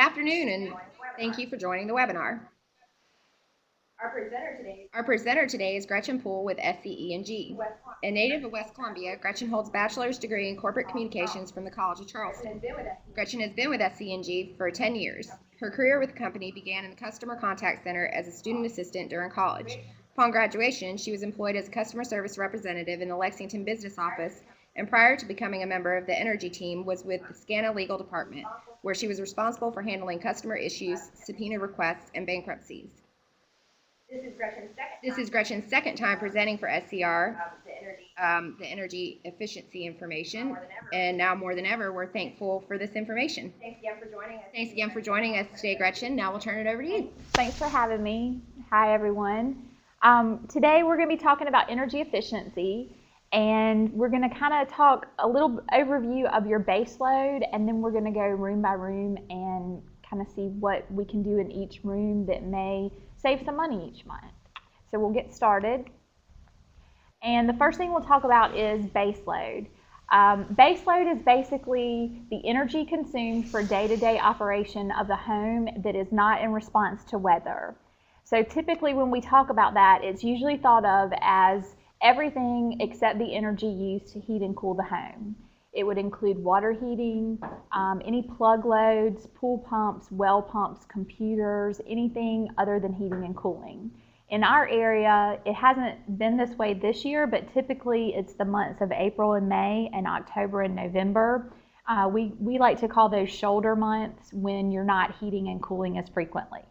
afternoon, and thank you for joining the webinar. Our presenter today is Gretchen Poole with SCE&G. A native of West Columbia, Gretchen holds a bachelor's degree in corporate communications from the College of Charleston. Gretchen has been with SCE&G for 10 years. Her career with the company began in the customer contact center as a student assistant during college. Upon graduation, she was employed as a customer service representative in the Lexington business office, and prior to becoming a member of the energy team was with the SCANA legal department, where she was responsible for handling customer issues, subpoena requests, and bankruptcies. This is Gretchen's second time presenting for SCR, the energy efficiency information, and now more than ever, we're thankful for this information. Thanks again for joining us. Thanks again for joining us today, Gretchen. Now we'll turn it over to you. Thanks for having me. Hi, everyone. Today we're going to be talking about energy efficiency, and we're going to kind of talk a little overview of your base load, and then we're going to go room by room and kind of see what we can do in each room that may save some money each month. So we'll get started. And the first thing we'll talk about is base load. Base load is basically the energy consumed for day-to-day operation of the home that is not in response to weather. So typically when we talk about that, it's usually thought of as everything except the energy used to heat and cool the home. It would include water heating, any plug loads, pool pumps, well pumps, computers, anything other than heating and cooling. In our area, it hasn't been this way this year, but typically it's the months of April and May and October and November. We like to call those shoulder months when you're not heating and cooling as frequently.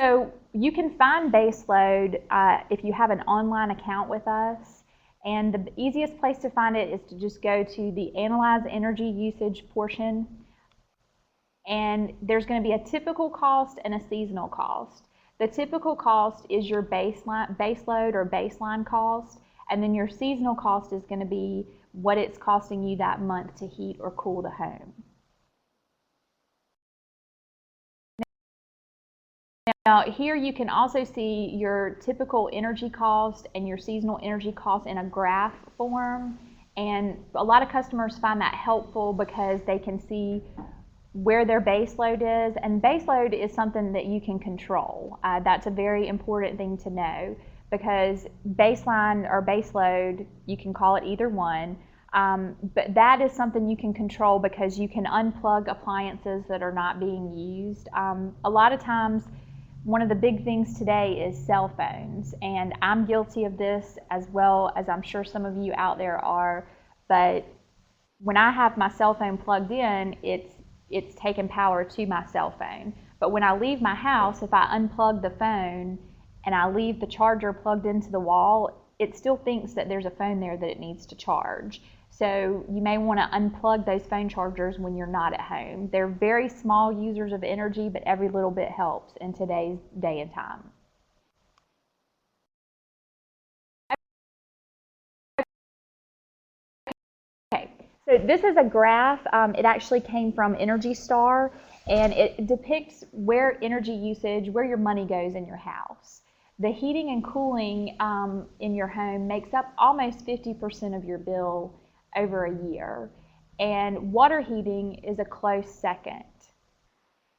So you can find base load if you have an online account with us. And the easiest place to find it is to just go to the Analyze Energy Usage portion. And there's going to be a typical cost and a seasonal cost. The typical cost is your base load or baseline cost, and then your seasonal cost is going to be what it's costing you that month to heat or cool the home. Now here you can also see your typical energy cost and your seasonal energy cost in a graph form, and a lot of customers find that helpful because they can see where their base load is, and base load is something that you can control. That's a very important thing to know, because baseline or base load, you can call it either one, but that is something you can control because you can unplug appliances that are not being used. A lot of times, one of the big things today is cell phones, and I'm guilty of this as well as I'm sure some of you out there are, but when I have my cell phone plugged in, it's taking power to my cell phone. But when I leave my house, if I unplug the phone and I leave the charger plugged into the wall, it still thinks that there's a phone there that it needs to charge. So you may want to unplug those phone chargers when you're not at home. They're very small users of energy, but every little bit helps in today's day and time. Okay, so this is a graph. It actually came from Energy Star, and it depicts where energy usage, where your money goes in your house. The heating and cooling in your home makes up almost 50% of your bill over a year, and water heating is a close second.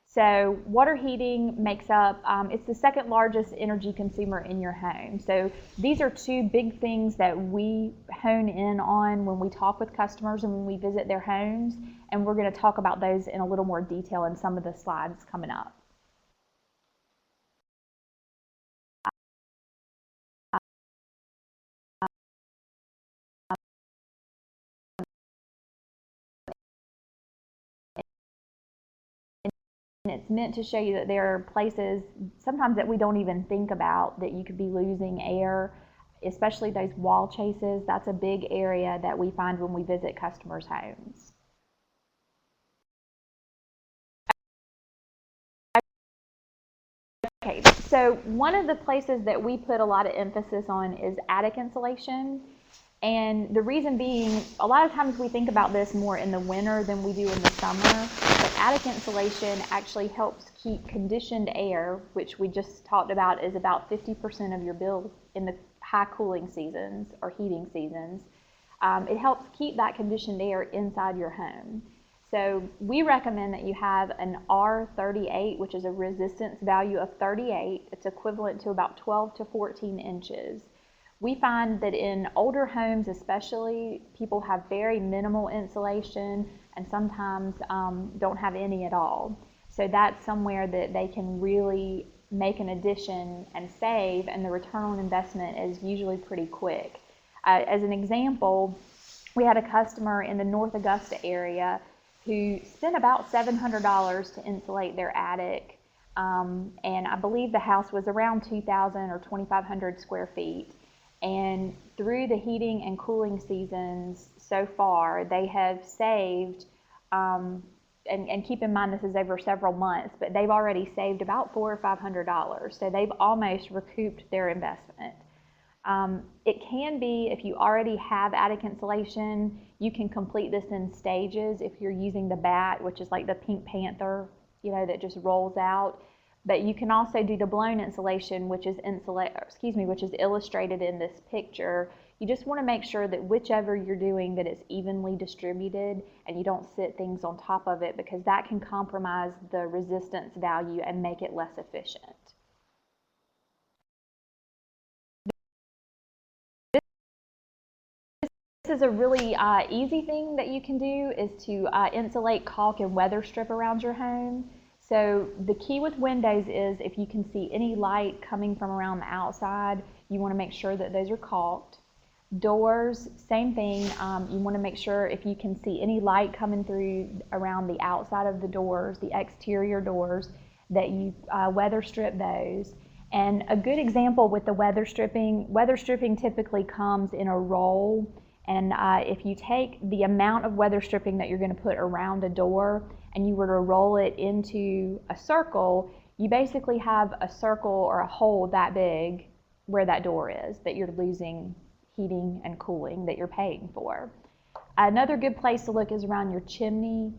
So water heating makes up, it's the second largest energy consumer in your home. So these are two big things that we hone in on when we talk with customers and when we visit their homes, and we're going to talk about those in a little more detail in some of the slides coming up. And it's meant to show you that there are places sometimes that we don't even think about that you could be losing air, especially those wall chases. That's a big area that we find when we visit customers' homes. Okay, so one of the places that we put a lot of emphasis on is attic insulation. And the reason being, a lot of times we think about this more in the winter than we do in the summer, but attic insulation actually helps keep conditioned air, which we just talked about is about 50% of your bill in the high cooling seasons or heating seasons. It helps keep that conditioned air inside your home. So we recommend that you have an R38, which is a resistance value of 38. It's equivalent to about 12 to 14 inches. We find that in older homes especially, people have very minimal insulation and sometimes don't have any at all. So that's somewhere that they can really make an addition and save, and the return on investment is usually pretty quick. As an example, we had a customer in the North Augusta area who spent about $700 to insulate their attic, and I believe the house was around 2,000 or 2,500 square feet. And through the heating and cooling seasons so far, they have saved, and keep in mind this is over several months, but they've already saved about $400 or $500. So they've almost recouped their investment. It can be, if you already have attic insulation, you can complete this in stages if you're using the bat, which is like the Pink Panther, that just rolls out. But you can also do the blown insulation, which is illustrated in this picture. You just want to make sure that whichever you're doing, that it's evenly distributed and you don't sit things on top of it, because that can compromise the resistance value and make it less efficient. This is a really easy thing that you can do, is to insulate, caulk, and weather strip around your home. So the key with windows is if you can see any light coming from around the outside, you want to make sure that those are caulked. Doors, same thing. You want to make sure if you can see any light coming through around the outside of the doors, the exterior doors, that you weather strip those. And a good example with the weather stripping typically comes in a roll. And if you take the amount of weather stripping that you're going to put around a door and you were to roll it into a circle, you basically have a circle or a hole that big where that door is, that you're losing heating and cooling that you're paying for. Another good place to look is around your chimney,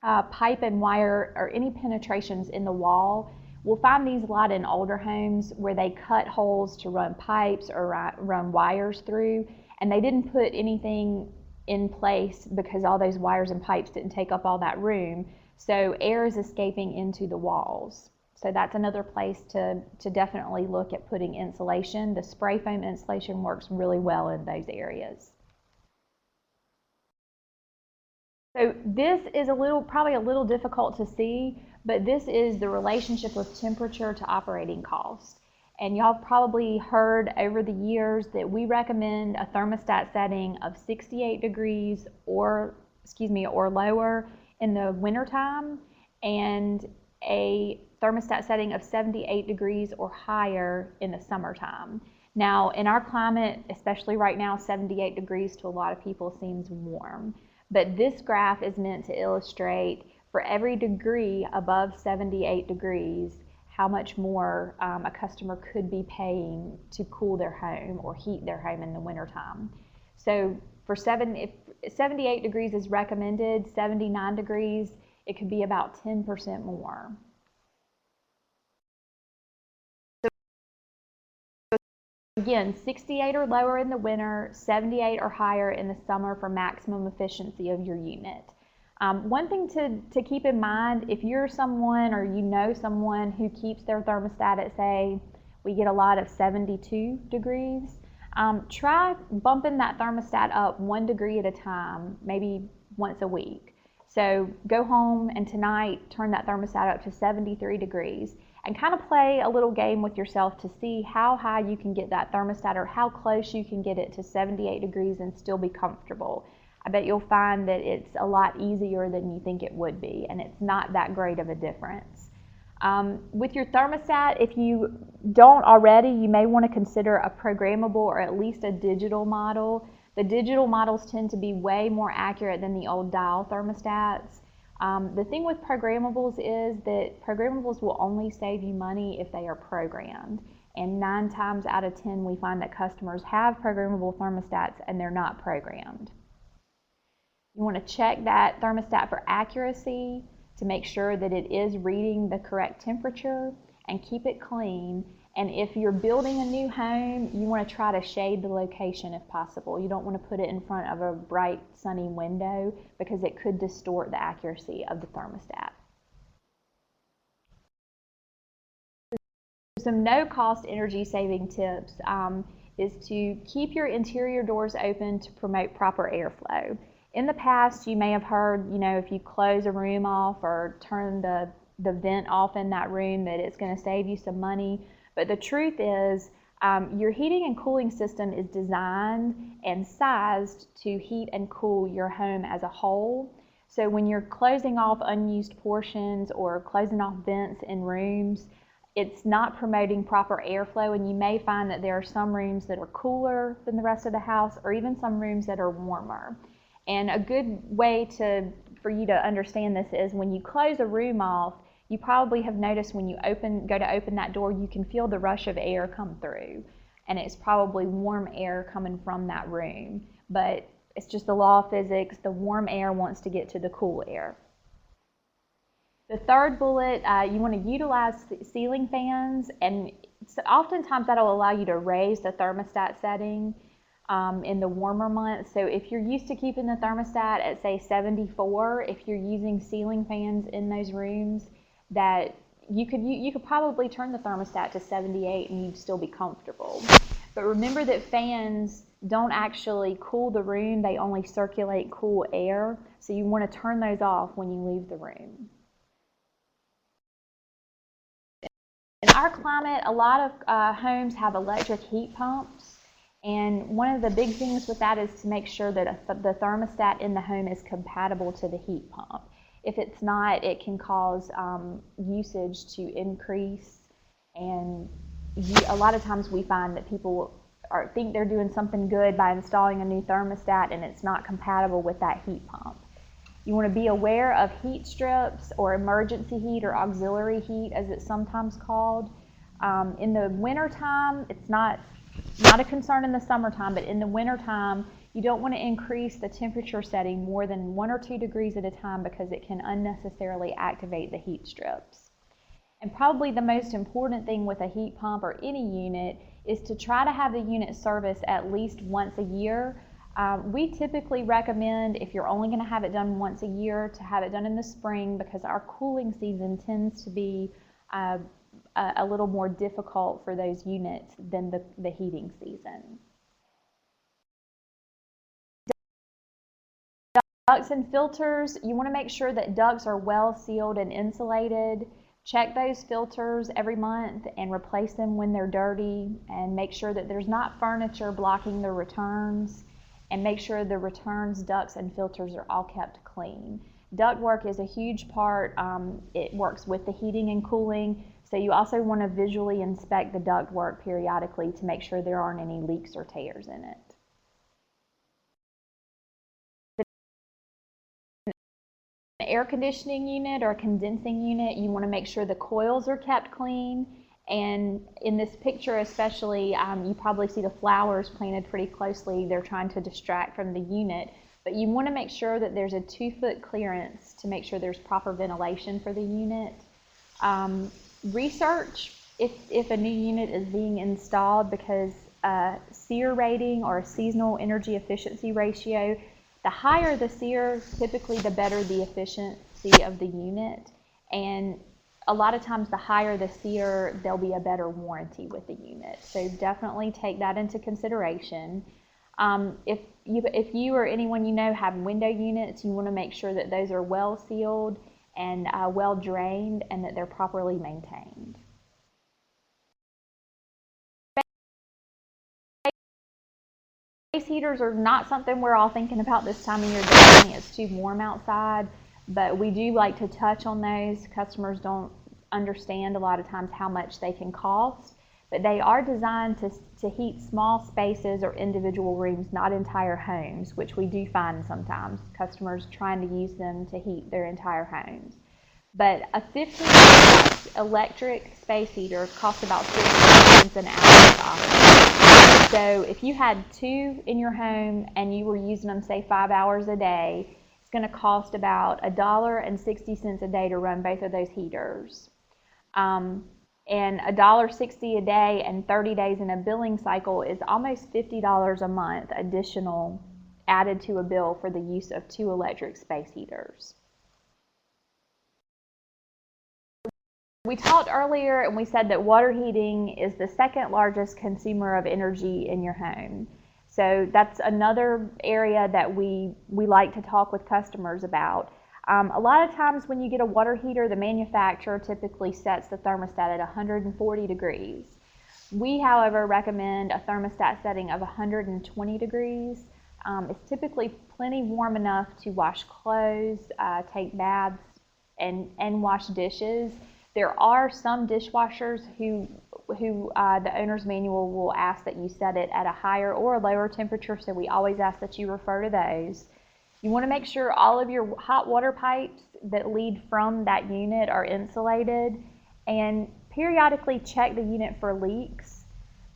pipe and wire, or any penetrations in the wall. We'll find these a lot in older homes where they cut holes to run pipes or run wires through, and they didn't put anything in place because all those wires and pipes didn't take up all that room, so air is escaping into the walls. So that's another place to definitely look at putting insulation. The spray foam insulation works really well in those areas. So this is probably a little difficult to see, but this is the relationship of temperature to operating cost. And y'all probably heard over the years that we recommend a thermostat setting of 68 degrees or lower in the wintertime, and a thermostat setting of 78 degrees or higher in the summertime. Now, in our climate, especially right now, 78 degrees to a lot of people seems warm. But this graph is meant to illustrate, for every degree above 78 degrees, how much more a customer could be paying to cool their home or heat their home in the wintertime. So if 78 degrees is recommended, 79 degrees, it could be about 10% more. Again, 68 or lower in the winter, 78 or higher in the summer for maximum efficiency of your unit. One thing to keep in mind, if you're someone or you know someone who keeps their thermostat at, say, we get a lot of 72 degrees, try bumping that thermostat up 1 degree at a time, maybe once a week. So go home and tonight turn that thermostat up to 73 degrees and kind of play a little game with yourself to see how high you can get that thermostat or how close you can get it to 78 degrees and still be comfortable. I bet you'll find that it's a lot easier than you think it would be, and it's not that great of a difference. With your thermostat, if you don't already, you may want to consider a programmable or at least a digital model. The digital models tend to be way more accurate than the old dial thermostats. The thing with programmables is that programmables will only save you money if they are programmed. And 9 times out of 10, we find that customers have programmable thermostats and they're not programmed. You want to check that thermostat for accuracy to make sure that it is reading the correct temperature, and keep it clean. And if you're building a new home, you want to try to shade the location if possible. You don't want to put it in front of a bright, sunny window because it could distort the accuracy of the thermostat. Some no-cost energy-saving tips is to keep your interior doors open to promote proper airflow. In the past, you may have heard, if you close a room off or turn the vent off in that room, that it's going to save you some money. But the truth is, your heating and cooling system is designed and sized to heat and cool your home as a whole. So when you're closing off unused portions or closing off vents in rooms, it's not promoting proper airflow, and you may find that there are some rooms that are cooler than the rest of the house, or even some rooms that are warmer. And a good way for you to understand this is when you close a room off, you probably have noticed when you go to open that door, you can feel the rush of air come through, and it's probably warm air coming from that room. But it's just the law of physics. The warm air wants to get to the cool air. The third bullet, you want to utilize ceiling fans, and oftentimes that'll allow you to raise the thermostat setting in the warmer months. So if you're used to keeping the thermostat at, say, 74, if you're using ceiling fans in those rooms, that you could probably turn the thermostat to 78 and you'd still be comfortable. But remember that fans don't actually cool the room, they only circulate cool air, so you want to turn those off when you leave the room. In our climate, a lot of homes have electric heat pumps, and one of the big things with that is to make sure that the thermostat in the home is compatible to the heat pump. If it's not, it can cause usage to increase, and a lot of times we find that people think they're doing something good by installing a new thermostat, and it's not compatible with that heat pump. You want to be aware of heat strips, or emergency heat, or auxiliary heat as it's sometimes called. In the wintertime, it's not a concern in the summertime, but in the wintertime, you don't want to increase the temperature setting more than 1 or 2 degrees at a time because it can unnecessarily activate the heat strips. And probably the most important thing with a heat pump or any unit is to try to have the unit serviced at least once a year. We typically recommend, if you're only going to have it done once a year, to have it done in the spring because our cooling season tends to be a little more difficult for those units than the heating season. Ducts and filters, you want to make sure that ducts are well sealed and insulated. Check those filters every month and replace them when they're dirty, and make sure that there's not furniture blocking the returns, and make sure the returns, ducts, and filters are all kept clean. Ductwork is a huge part. It works with the heating and cooling, so you also want to visually inspect the ductwork periodically to make sure there aren't any leaks or tears in it. An air conditioning unit or a condensing unit, you want to make sure the coils are kept clean. And in this picture especially, you probably see the flowers planted pretty closely. They're trying to distract from the unit. But you want to make sure that there's a 2-foot clearance to make sure there's proper ventilation for the unit. Research if a new unit is being installed, because SEER rating, or a seasonal energy efficiency ratio, the higher the SEER, typically the better the efficiency of the unit. And a lot of times the higher the SEER, there'll be a better warranty with the unit. So definitely take that into consideration. If you or anyone you know have window units, you want to make sure that those are well sealed and well drained, and that they're properly maintained. Space heaters are not something we're all thinking about this time of year. It's too warm outside, but we do like to touch on those. Customers don't understand a lot of times how much they can cost, but they are designed to heat small spaces or individual rooms, not entire homes, which we do find sometimes customers trying to use them to heat their entire homes. But a 15-watt electric space heater costs about 50 cents an hour to operate. So if you had 2 in your home and you were using them, say, 5 hours a day, it's going to cost about $1.60 a day to run both of those heaters. And $1.60 a day and 30 days in a billing cycle is almost $50 a month additional added to a bill for the use of 2 electric space heaters. We talked earlier and we said that water heating is the second largest consumer of energy in your home. So that's another area that we like to talk with customers about. A lot of times when you get a water heater, the manufacturer typically sets the thermostat at 140 degrees. We, however, recommend a thermostat setting of 120 degrees. It's typically plenty warm enough to wash clothes, take baths, and wash dishes. There are some dishwashers who the owner's manual will ask that you set it at a higher or a lower temperature, so we always ask that you refer to those. You want to make sure all of your hot water pipes that lead from that unit are insulated, and periodically check the unit for leaks,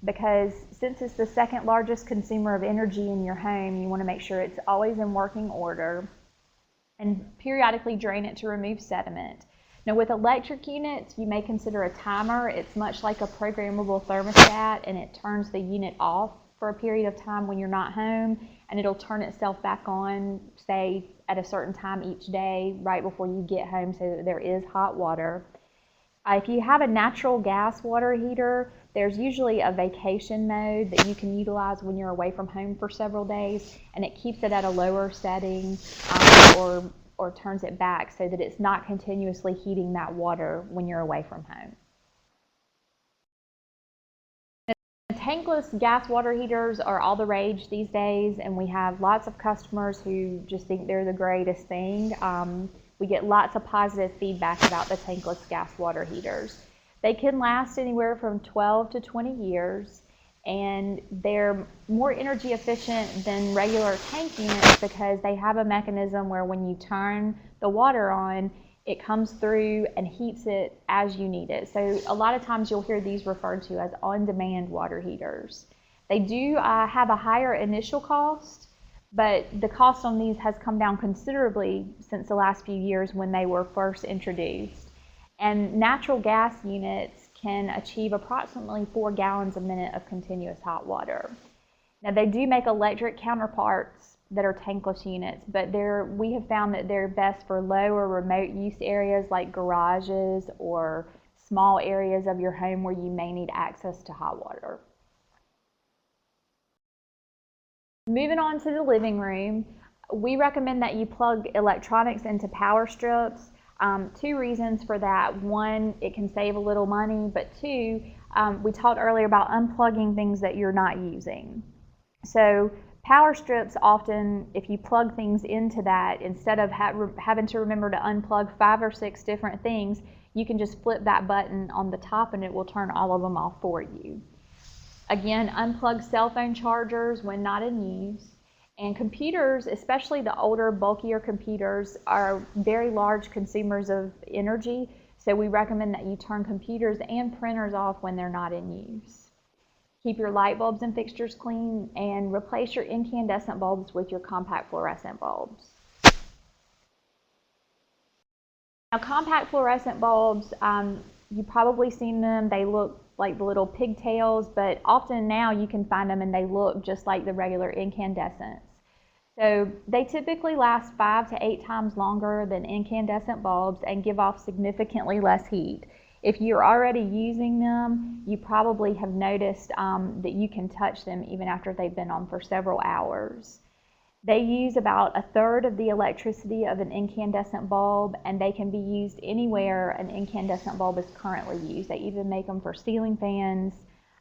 because since it's the second largest consumer of energy in your home, you want to make sure it's always in working order, and periodically drain it to remove sediment. Now with electric units, you may consider a timer. It's much like a programmable thermostat, and it turns the unit off for a period of time when you're not home, and it'll turn itself back on, say, at a certain time each day, right before you get home, so that there is hot water. If you have a natural gas water heater, there's usually a vacation mode that you can utilize when you're away from home for several days, and it keeps it at a lower setting or turns it back so that it's not continuously heating that water when you're away from home. Tankless gas water heaters are all the rage these days, and we have lots of customers who just think they're the greatest thing. We get lots of positive feedback about the tankless gas water heaters. They can last anywhere from 12 to 20 years, and they're more energy efficient than regular tank units because they have a mechanism where when you turn the water on, it comes through and heats it as you need it. So a lot of times you'll hear these referred to as on-demand water heaters. They do have a higher initial cost, but the cost on these has come down considerably since the last few years when they were first introduced. And natural gas units can achieve approximately 4 gallons a minute of continuous hot water. Now they do make electric counterparts that are tankless units, but we have found that they're best for low or remote use areas like garages or small areas of your home where you may need access to hot water. Moving on to the living room, we recommend that you plug electronics into power strips. 2 reasons for that. 1, it can save a little money, but 2, we talked earlier about unplugging things that you're not using. So power strips often, if you plug things into that, instead of having to remember to unplug 5 or 6 different things, you can just flip that button on the top and it will turn all of them off for you. Again, unplug cell phone chargers when not in use. And computers, especially the older, bulkier computers, are very large consumers of energy, so we recommend that you turn computers and printers off when they're not in use. Keep your light bulbs and fixtures clean, and replace your incandescent bulbs with your compact fluorescent bulbs. Now, compact fluorescent bulbs, you've probably seen them. They look like the little pigtails, but often now you can find them and they look just like the regular incandescents. So they typically last 5 to 8 times longer than incandescent bulbs and give off significantly less heat. If you're already using them, you probably have noticed that you can touch them even after they've been on for several hours. They use about 1/3 of the electricity of an incandescent bulb, and they can be used anywhere an incandescent bulb is currently used. They even make them for ceiling fans,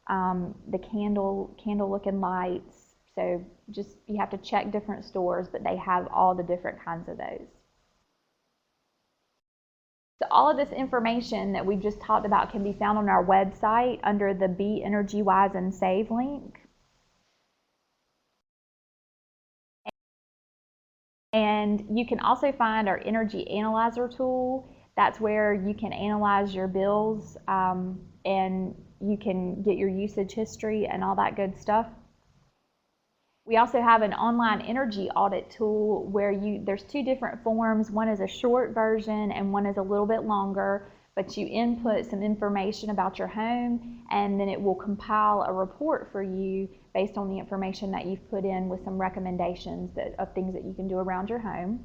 the candle-looking lights. So just, you have to check different stores, but they have all the different kinds of those. So all of this information that we've just talked about can be found on our website under the Be Energy Wise and Save link. And you can also find our Energy Analyzer tool. That's where you can analyze your bills and you can get your usage history and all that good stuff. We also have an online energy audit tool where there's 2 different forms. One is a short version and one is a little bit longer. but you input some information about your home, and then it will compile a report for you based on the information that you've put in with some recommendations of things that you can do around your home.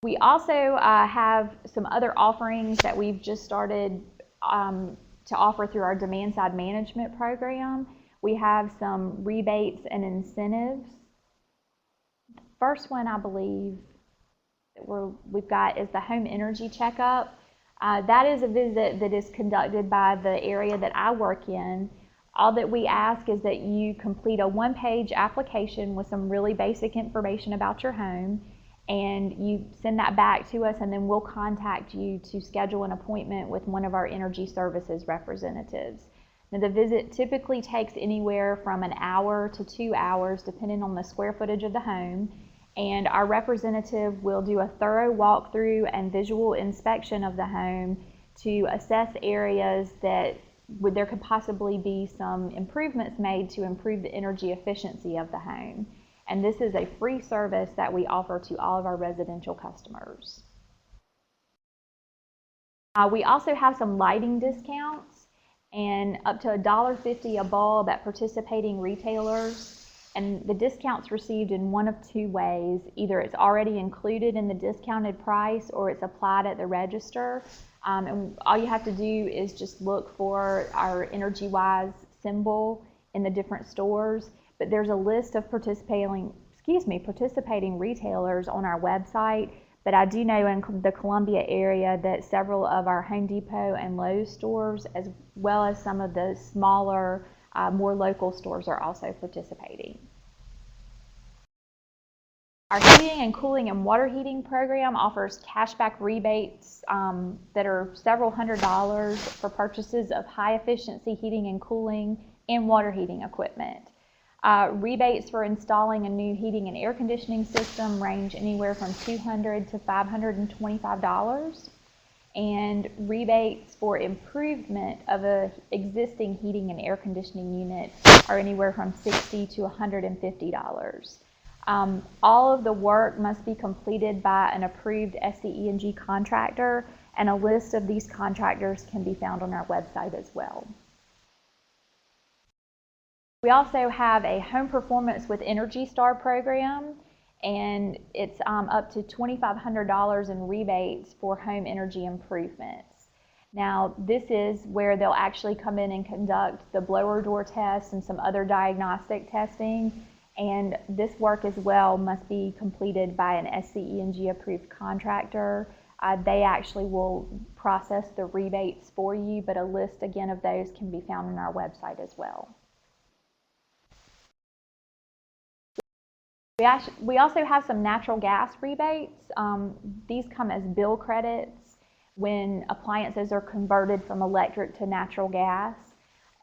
We also have some other offerings that we've just started to offer through our demand side management program. We have some rebates and incentives. First one, I believe, we've got is the home energy checkup. That is a visit that is conducted by the area that I work in. All that we ask is that you complete a one-page application with some really basic information about your home, and you send that back to us, and then we'll contact you to schedule an appointment with one of our energy services representatives. Now, the visit typically takes anywhere from an hour to 2 hours, depending on the square footage of the home, and our representative will do a thorough walkthrough and visual inspection of the home to assess areas that there could possibly be some improvements made to improve the energy efficiency of the home. And this is a free service that we offer to all of our residential customers. We also have some lighting discounts, and up to $1.50 a bulb at participating retailers. And the discount's received in one of two ways. Either it's already included in the discounted price, or it's applied at the register. And all you have to do is just look for our EnergyWise symbol in the different stores. But there's a list of participating retailers on our website. But I do know in the Columbia area that several of our Home Depot and Lowe's stores, as well as some of the smaller, more local stores, are also participating. Our heating and cooling and water heating program offers cashback rebates that are several $100s for purchases of high efficiency heating and cooling and water heating equipment. Rebates for installing a new heating and air conditioning system range anywhere from $200 to $525, and rebates for improvement of an existing heating and air conditioning unit are anywhere from $60 to $150. All of the work must be completed by an approved SCE&G contractor, and a list of these contractors can be found on our website as well. We also have a Home Performance with Energy Star program, and it's up to $2,500 in rebates for home energy improvements. Now, this is where they'll actually come in and conduct the blower door test and some other diagnostic testing, and this work as well must be completed by an SCE&G approved contractor. They actually will process the rebates for you, but a list again of those can be found on our website as well. We also have some natural gas rebates. These come as bill credits when appliances are converted from electric to natural gas.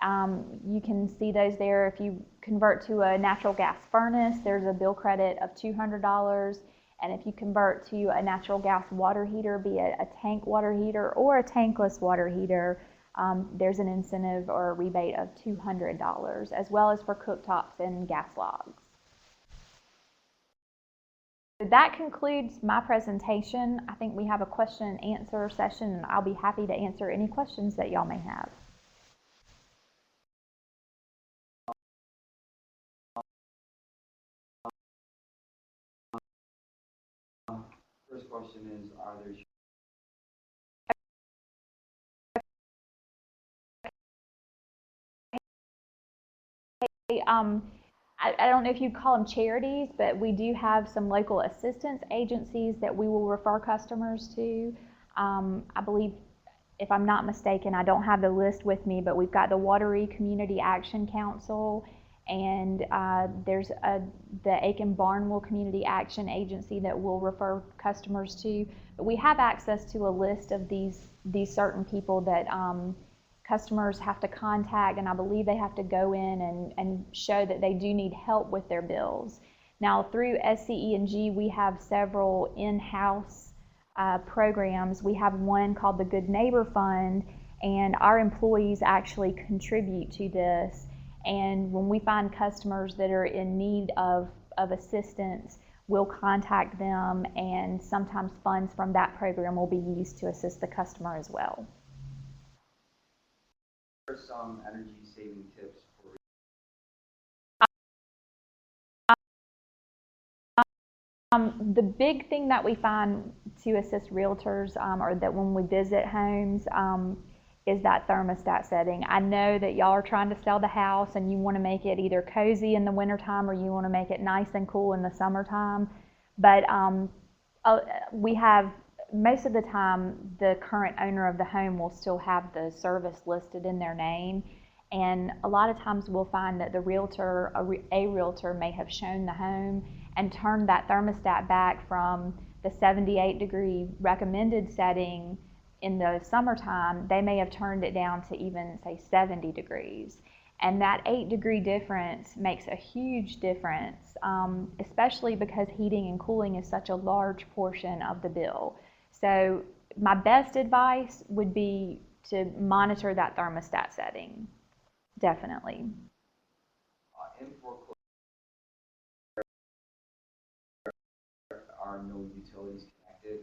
You can see those there. If you convert to a natural gas furnace, there's a bill credit of $200. And if you convert to a natural gas water heater, be it a tank water heater or a tankless water heater, there's an incentive or a rebate of $200, as well as for cooktops and gas logs. So that concludes my presentation. I think we have a question and answer session, and I'll be happy to answer any questions that y'all may have. First question is, are there I don't know if you'd call them charities, but we do have some local assistance agencies that we will refer customers to. I believe, if I'm not mistaken, I don't have the list with me, but we've got the Wateree Community Action Council, and there's the Aiken-Barnwell Community Action Agency that we'll refer customers to. But we have access to a list of these certain people that customers have to contact, and I believe they have to go in and show that they do need help with their bills. Now, through SCE&G, we have several in-house programs. We have one called the Good Neighbor Fund, and our employees actually contribute to this. And when we find customers that are in need of assistance, we'll contact them, and sometimes funds from that program will be used to assist the customer as well. What are some energy saving tips for The big thing that we find to assist realtors, or that when we visit homes, is that thermostat setting. I know that y'all are trying to sell the house and you want to make it either cozy in the wintertime or you want to make it nice and cool in the summertime. But we have, most of the time, the current owner of the home will still have the service listed in their name. And a lot of times we'll find that the realtor, a realtor may have shown the home and turned that thermostat back from the 78-degree recommended setting in the summertime. They may have turned it down to even, say, 70 degrees. And that 8-degree difference makes a huge difference, especially because heating and cooling is such a large portion of the bill. So my best advice would be to monitor that thermostat setting. Definitely. in foreclosure? Are no utilities connected?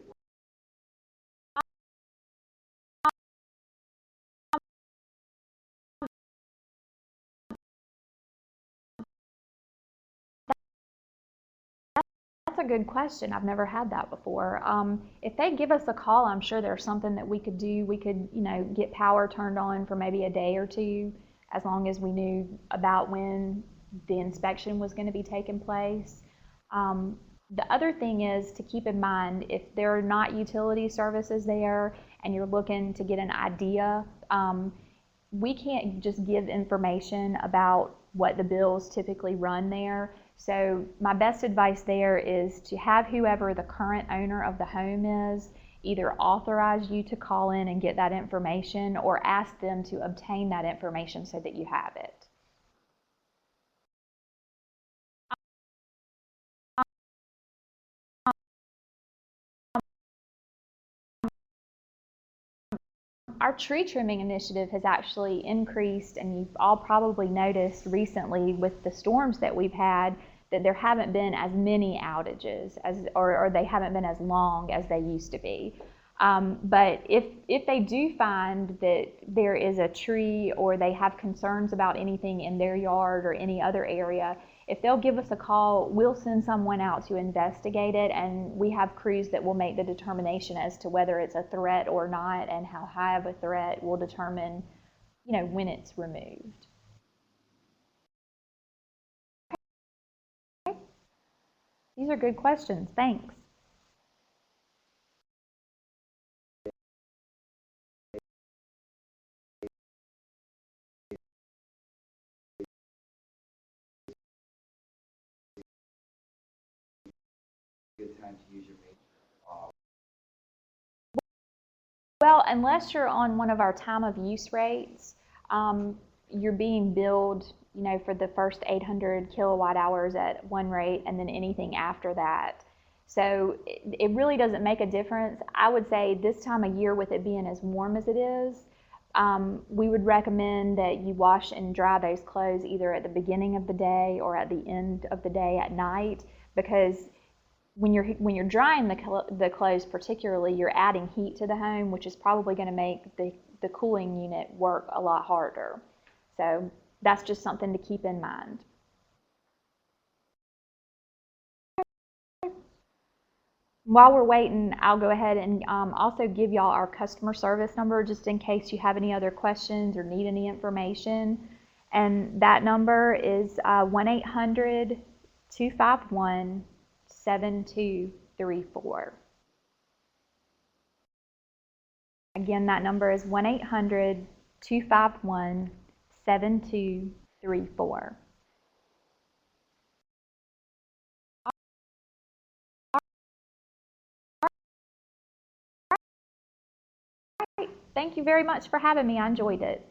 That's a good question. I've never had that before. If they give us a call, I'm sure there's something that we could do. We could, get power turned on for maybe a day or two, as long as we knew about when the inspection was going to be taking place. The other thing is to keep in mind, if there are not utility services there and you're looking to get an idea, we can't just give information about what the bills typically run there. So my best advice there is to have whoever the current owner of the home is either authorize you to call in and get that information, or ask them to obtain that information so that you have it. Our tree trimming initiative has actually increased, and you've all probably noticed recently with the storms that we've had that there haven't been as many outages or they haven't been as long as they used to be. But if they do find that there is a tree or they have concerns about anything in their yard or any other area, if they'll give us a call, we'll send someone out to investigate it, and we have crews that will make the determination as to whether it's a threat or not, and how high of a threat will determine, when it's removed. Okay. These are good questions. Thanks. Good time to use your matrix. Well, unless you're on one of our time of use rates, you're being billed, for the first 800 kilowatt hours at one rate, and then anything after that. So it really doesn't make a difference. I would say this time of year, with it being as warm as it is, we would recommend that you wash and dry those clothes either at the beginning of the day or at the end of the day at night, because when you're drying the clothes particularly, you're adding heat to the home, which is probably going to make the cooling unit work a lot harder. So that's just something to keep in mind. While we're waiting, I'll go ahead and also give y'all our customer service number, just in case you have any other questions or need any information. And that number is 1-800-251-7234. Again, that number is 1-800-251-7234. Thank you very much for having me. I enjoyed it.